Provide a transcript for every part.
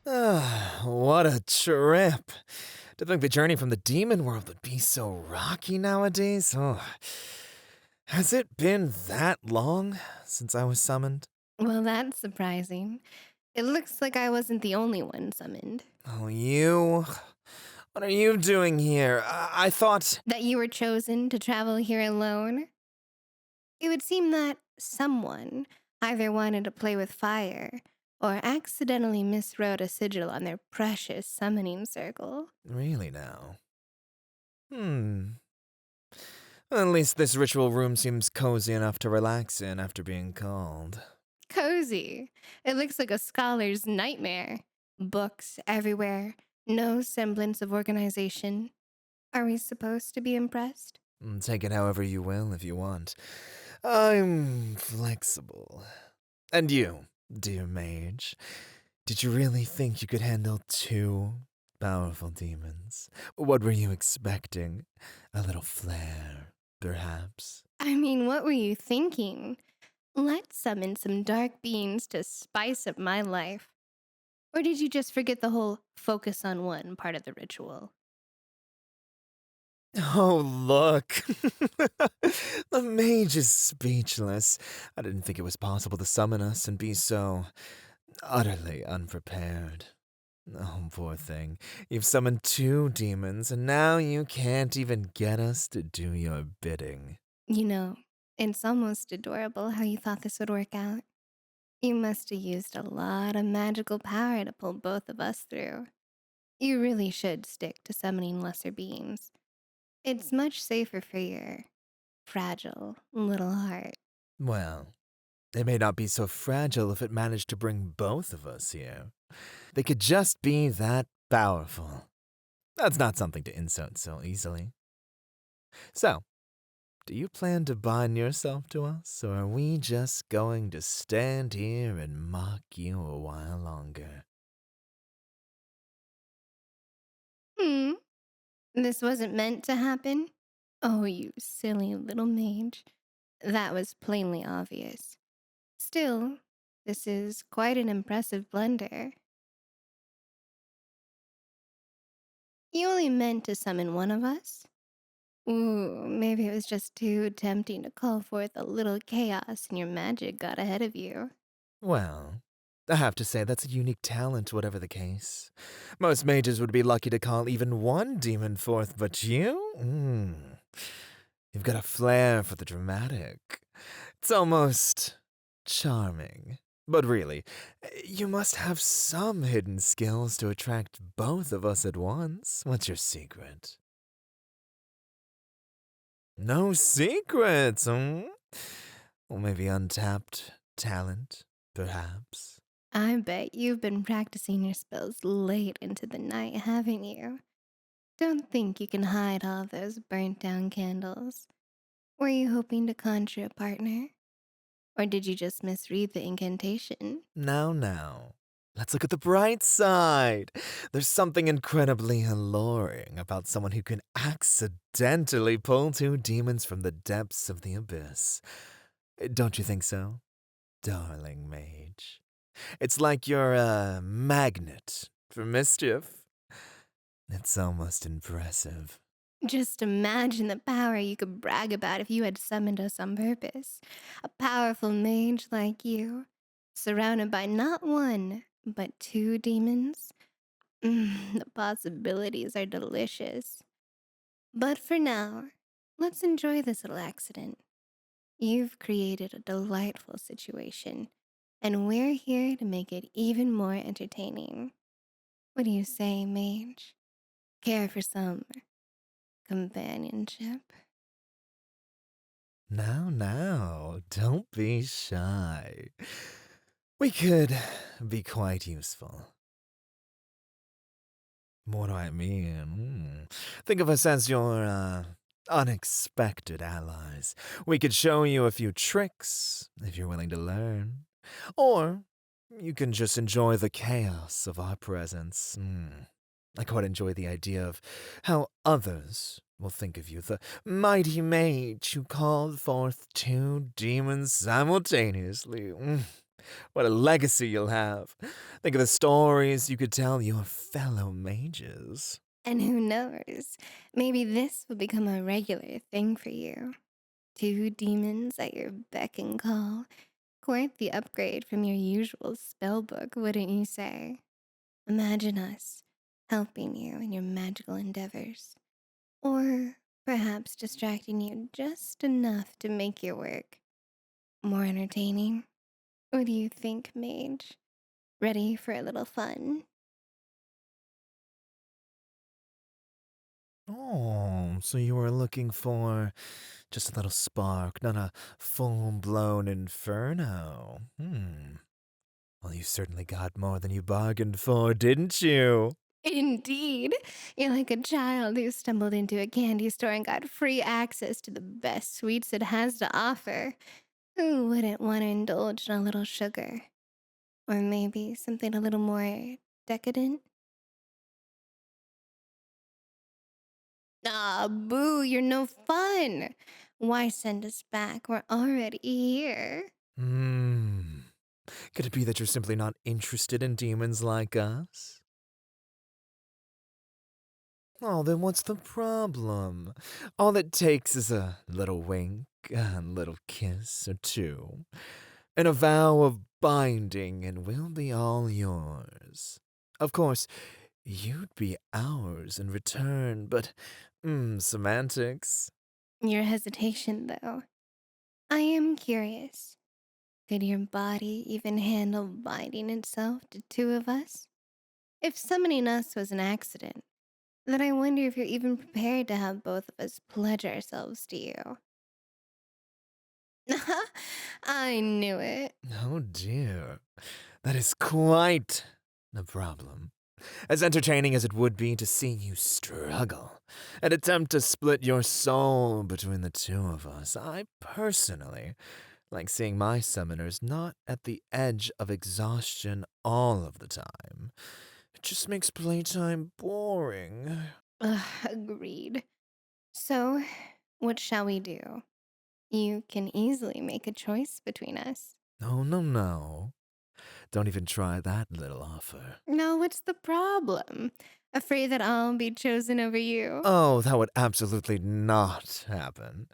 What a trip. To think the journey from the demon world would be so rocky nowadays. Oh, has it been that long since I was summoned? Well, that's surprising. It looks like I wasn't the only one summoned. Oh, you? What are you doing here? I thought. That you were chosen to travel here alone? It would seem that someone either wanted to play with fire or accidentally miswrote a sigil on their precious summoning circle. Really now? Hmm. At least this ritual room seems cozy enough to relax in after being called. Cozy. It looks like a scholar's nightmare. Books everywhere, no semblance of organization. Are we supposed to be impressed? Take it however you will if you want. I'm flexible. And you, dear mage, did you really think you could handle two powerful demons? What were you expecting? A little flair, perhaps? I mean, what were you thinking? Let's summon some dark beings to spice up my life. Or did you just forget the whole focus on one part of the ritual? Oh, look. The mage is speechless. I didn't think it was possible to summon us and be so utterly unprepared. Oh, poor thing. You've summoned two demons, and now you can't even get us to do your bidding. You know, it's almost adorable how you thought this would work out. You must have used a lot of magical power to pull both of us through. You really should stick to summoning lesser beings. It's much safer for your fragile little heart. Well, they may not be so fragile if it managed to bring both of us here. They could just be that powerful. That's not something to insult so easily. So, do you plan to bind yourself to us, or are we just going to stand here and mock you a while longer? Hmm, this wasn't meant to happen? Oh, you silly little mage. That was plainly obvious. Still, this is quite an impressive blunder. You only meant to summon one of us? Ooh, maybe it was just too tempting to call forth a little chaos and your magic got ahead of you. Well, I have to say that's a unique talent, whatever the case. Most mages would be lucky to call even one demon forth, but you? You've got a flair for the dramatic. It's almost charming. But really, you must have some hidden skills to attract both of us at once. What's your secret? No secrets, hmm? Or maybe untapped talent, perhaps? I bet you've been practicing your spells late into the night, haven't you? Don't think you can hide all those burnt down candles. Were you hoping to conjure a partner? Or did you just misread the incantation? Now. Let's look at the bright side. There's something incredibly alluring about someone who can accidentally pull two demons from the depths of the abyss. Don't you think so, darling mage? It's like you're a magnet for mischief. It's almost impressive. Just imagine the power you could brag about if you had summoned us on purpose. A powerful mage like you, surrounded by not one, but two demons. The possibilities are delicious. But for now, let's enjoy this little accident. You've created a delightful situation, and we're here to make it even more entertaining. What do you say, mage? Care for some companionship? Now, don't be shy. We could be quite useful. What do I mean? Think of us as your, unexpected allies. We could show you a few tricks, if you're willing to learn. Or you can just enjoy the chaos of our presence. I quite enjoy the idea of how others will think of you, the mighty mage who called forth two demons simultaneously. What a legacy you'll have. Think of the stories you could tell your fellow mages. And who knows, maybe this will become a regular thing for you. 2 demons at your beck and call. Quite the upgrade from your usual spellbook, wouldn't you say? Imagine us helping you in your magical endeavors. Or perhaps distracting you just enough to make your work more entertaining. What do you think, Mage? Ready for a little fun? Oh, so you were looking for just a little spark, not a full-blown inferno. Well, you certainly got more than you bargained for, didn't you? Indeed. You're like a child who stumbled into a candy store and got free access to the best sweets it has to offer. Who wouldn't want to indulge in a little sugar? Or maybe something a little more decadent? Ah, boo, you're no fun. Why send us back? We're already here. Could it be that you're simply not interested in demons like us? Oh, then what's the problem? All it takes is a little wink, a little kiss or two, and a vow of binding, and we'll be all yours. Of course, you'd be ours in return, but, semantics. Your hesitation, though. I am curious. Could your body even handle binding itself to 2 of us? If summoning us was an accident, then I wonder if you're even prepared to have both of us pledge ourselves to you. I knew it. Oh dear, that is quite a problem. As entertaining as it would be to see you struggle and attempt to split your soul between the 2 of us, I personally like seeing my summoners not at the edge of exhaustion all of the time. It just makes playtime boring. Ugh, agreed. So, what shall we do? You can easily make a choice between us. Oh, no, no. Don't even try that little offer. No, what's the problem? Afraid that I'll be chosen over you? Oh, that would absolutely not happen.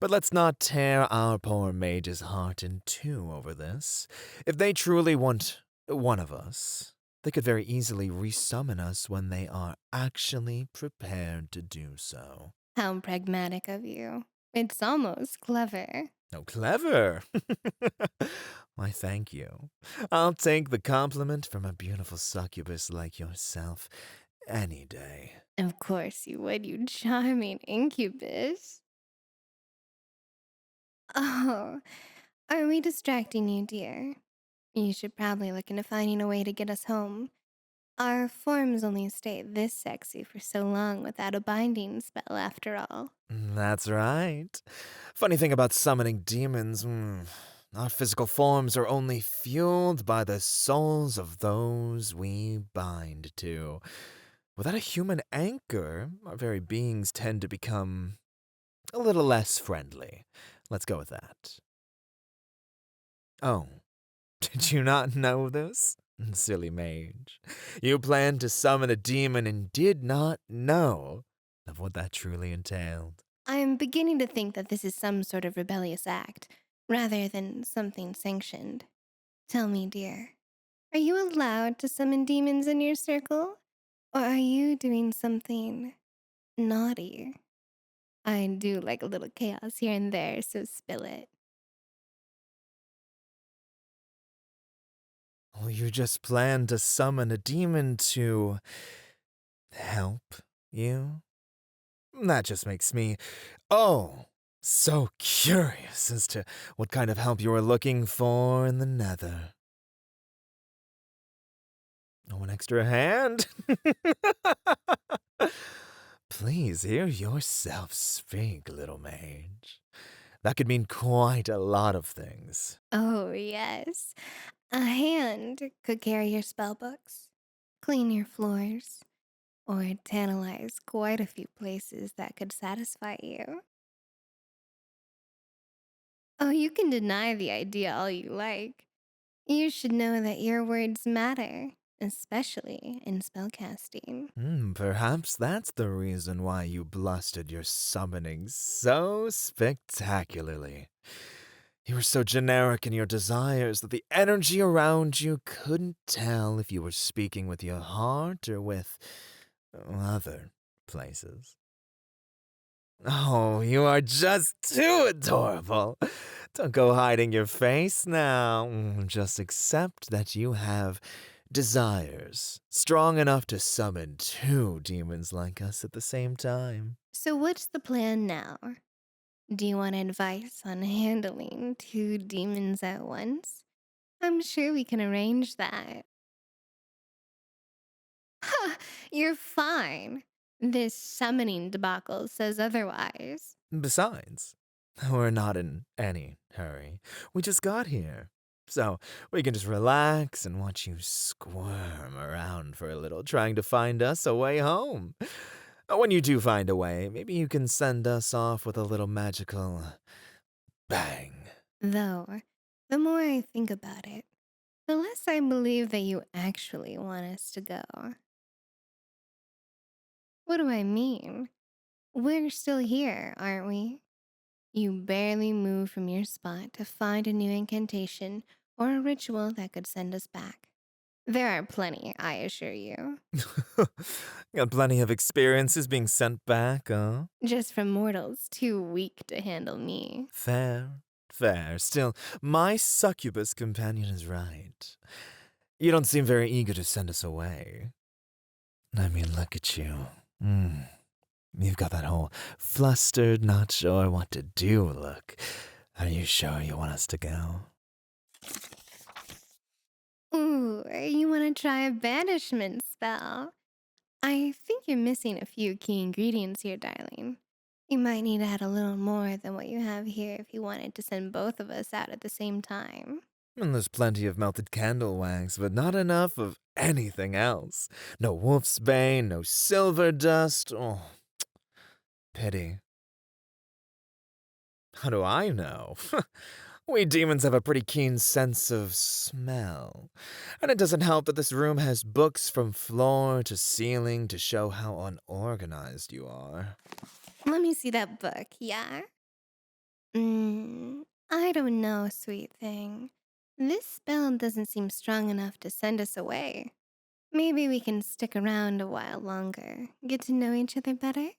But let's not tear our poor mage's heart in two over this. If they truly want one of us, they could very easily resummon us when they are actually prepared to do so. How pragmatic of you. It's almost clever. Oh, clever! Why, thank you. I'll take the compliment from a beautiful succubus like yourself any day. Of course you would, you charming incubus. Oh, are we distracting you, dear? You should probably look into finding a way to get us home. Our forms only stay this sexy for so long without a binding spell, after all. That's right. Funny thing about summoning demons, our physical forms are only fueled by the souls of those we bind to. Without a human anchor, our very beings tend to become a little less friendly. Let's go with that. Oh, did you not know this? Silly mage. You planned to summon a demon and did not know of what that truly entailed. I'm beginning to think that this is some sort of rebellious act, rather than something sanctioned. Tell me, dear, are you allowed to summon demons in your circle? Or are you doing something naughty? I do like a little chaos here and there, so spill it. Well, you just planned to summon a demon to help you? That just makes me, so curious as to what kind of help you are looking for in the nether. Oh, an extra hand? Please hear yourself speak, little mage. That could mean quite a lot of things. Oh, yes. A hand could carry your spell books, clean your floors, or tantalize quite a few places that could satisfy you. Oh, you can deny the idea all you like. You should know that your words matter, especially in spellcasting. Perhaps that's the reason why you blustered your summoning so spectacularly. You were so generic in your desires that the energy around you couldn't tell if you were speaking with your heart or with other places. Oh, you are just too adorable. Don't go hiding your face now. Just accept that you have desires strong enough to summon two demons like us at the same time. So, what's the plan now? Do you want advice on handling two demons at once? I'm sure we can arrange that. Ha! You're fine. This summoning debacle says otherwise. Besides, we're not in any hurry. We just got here. So we can just relax and watch you squirm around for a little, trying to find us a way home. When you do find a way, maybe you can send us off with a little magical bang. Though, the more I think about it, the less I believe that you actually want us to go. What do I mean? We're still here, aren't we? You barely moved from your spot to find a new incantation or a ritual that could send us back. There are plenty, I assure you. Got plenty of experiences being sent back, huh? Just from mortals too weak to handle me. Fair, fair. Still, my succubus companion is right. You don't seem very eager to send us away. I mean, look at you. You've got that whole flustered, not sure what to do look. Are you sure you want us to go? Ooh, you want to try a banishment spell? I think you're missing a few key ingredients here, darling. You might need to add a little more than what you have here if you wanted to send both of us out at the same time. And there's plenty of melted candle wax, but not enough of anything else. No wolf's bane, no silver dust. Oh, pity. How do I know? We demons have a pretty keen sense of smell. And it doesn't help that this room has books from floor to ceiling to show how unorganized you are. Let me see that book, yeah? I don't know, sweet thing. This spell doesn't seem strong enough to send us away. Maybe we can stick around a while longer, get to know each other better?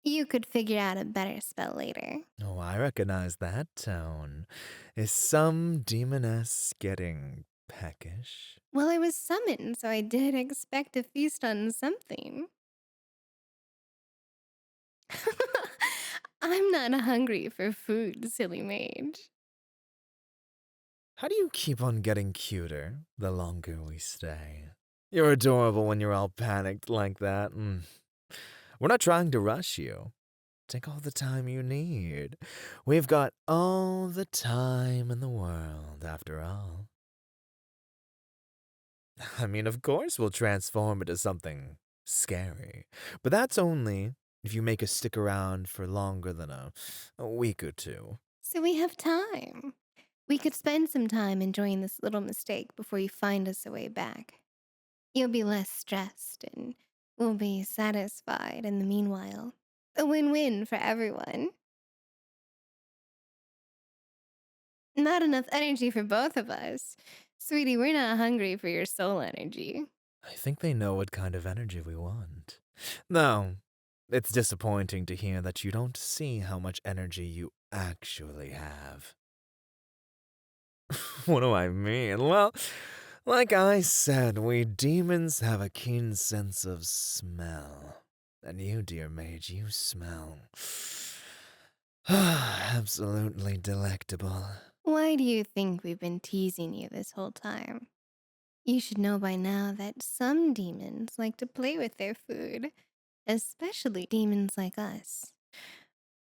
You could figure out a better spell later. Oh, I recognize that tone. Is some demoness getting peckish? Well, I was summoned, so I did expect to feast on something. I'm not hungry for food, silly mage. How do you keep on getting cuter the longer we stay? You're adorable when you're all panicked like that. We're not trying to rush you. Take all the time you need. We've got all the time in the world, after all. I mean, of course we'll transform into something scary, but that's only if you make us stick around for longer than a week or two. So we have time. We could spend some time enjoying this little mistake before you find us a way back. You'll be less stressed and we'll be satisfied in the meanwhile. A win-win for everyone. Not enough energy for both of us. Sweetie, we're not hungry for your soul energy. I think they know what kind of energy we want. No, it's disappointing to hear that you don't see how much energy you actually have. What do I mean? Well, like I said, we demons have a keen sense of smell. And you, dear mage, you smell absolutely delectable. Why do you think we've been teasing you this whole time? You should know by now that some demons like to play with their food, especially demons like us.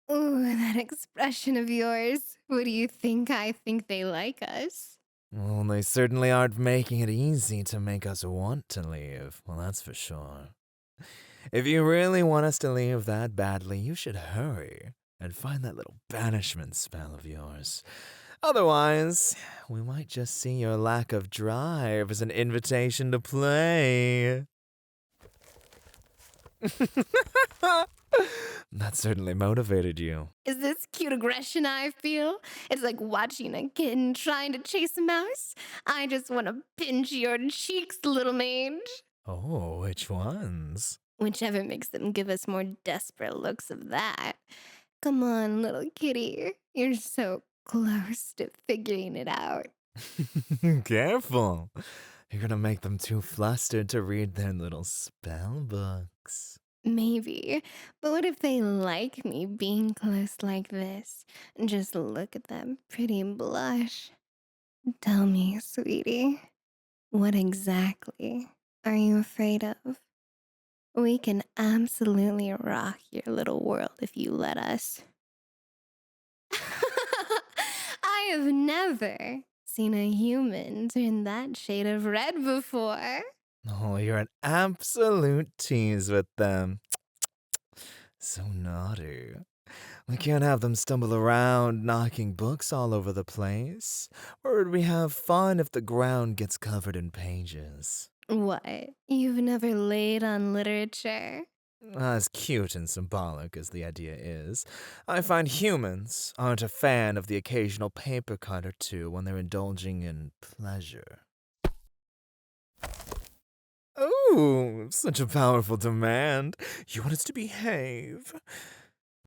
Ooh, that expression of yours. What do you think I think they like us? Well, they certainly aren't making it easy to make us want to leave. Well, that's for sure. If you really want us to leave that badly, you should hurry and find that little banishment spell of yours. Otherwise, we might just see your lack of drive as an invitation to play. That certainly motivated you. Is this cute aggression I feel? It's like watching a kitten trying to chase a mouse. I just want to pinch your cheeks, little mage. Oh, which ones? Whichever makes them give us more desperate looks of that. Come on, little kitty. You're so close to figuring it out. Careful. You're gonna make them too flustered to read their little spell books. Maybe. But what if they like me being close like this? Just look at that pretty blush. Tell me, sweetie, what exactly are you afraid of? We can absolutely rock your little world if you let us. I have never seen a human turn that shade of red before. Oh, you're an absolute tease with them. So naughty. We can't have them stumble around knocking books all over the place. Or would we have fun if the ground gets covered in pages? What? You've never laid on literature? As cute and symbolic as the idea is, I find humans aren't a fan of the occasional paper cut or two when they're indulging in pleasure. Oh, such a powerful demand. You want us to behave.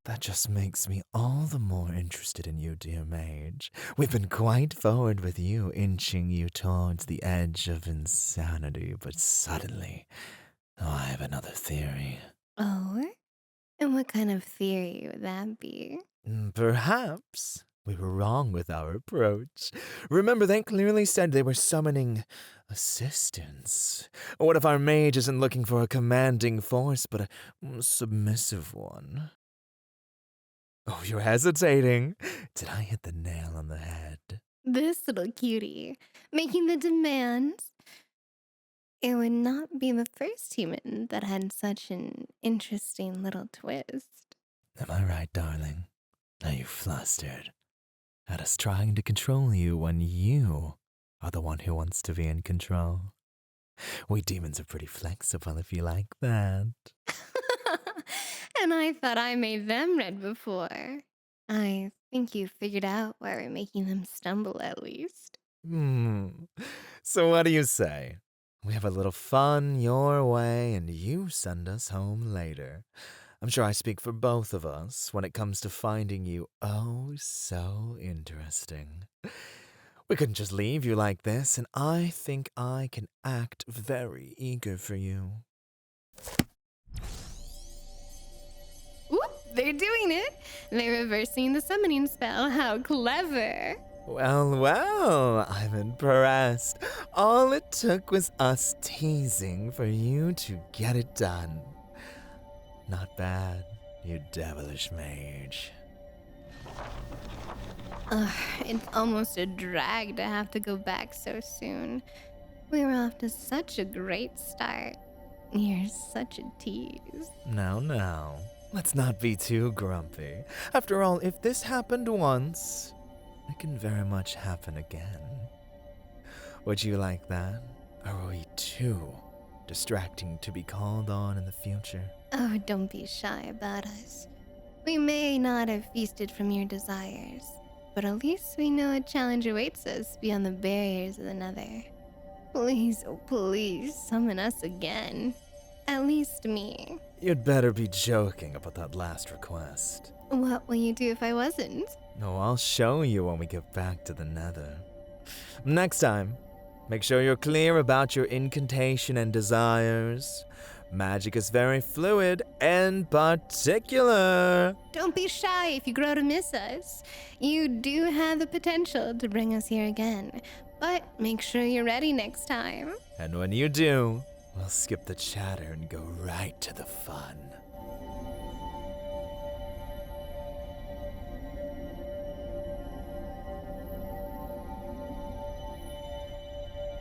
That just makes me all the more interested in you, dear mage. We've been quite forward with you, inching you towards the edge of insanity, but suddenly, I have another theory. Oh? And what kind of theory would that be? Perhaps we were wrong with our approach. Remember, they clearly said they were summoning assistance. What if our mage isn't looking for a commanding force, but a submissive one? Oh, you're hesitating. Did I hit the nail on the head? This little cutie, making the demands. It would not be the first human that had such an interesting little twist. Am I right, darling? Are you flustered? At us trying to control you when you are the one who wants to be in control. We demons are pretty flexible if you like that. And I thought I made them red before. I think you figured out why we're making them stumble at least. So what do you say? We have a little fun your way and you send us home later. I'm sure I speak for both of us when it comes to finding you oh so interesting. We couldn't just leave you like this, and I think I can act very eager for you. Whoop, they're doing it. They're reversing the summoning spell. How clever. Well, I'm impressed. All it took was us teasing for you to get it done. Not bad, you devilish mage. It's almost a drag to have to go back so soon. We were off to such a great start. You're such a tease. Now, let's not be too grumpy. After all, if this happened once, it can very much happen again. Would you like that? Or are we too distracting to be called on in the future? Oh, don't be shy about us. We may not have feasted from your desires, but at least we know a challenge awaits us beyond the barriers of the nether. Please, oh please, summon us again. At least me. You'd better be joking about that last request. What will you do if I wasn't? No, I'll show you when we get back to the nether. Next time, make sure you're clear about your incantation and desires. Magic is very fluid and particular. Don't be shy if you grow to miss us. You do have the potential to bring us here again, but make sure you're ready next time. And when you do, we'll skip the chatter and go right to the fun.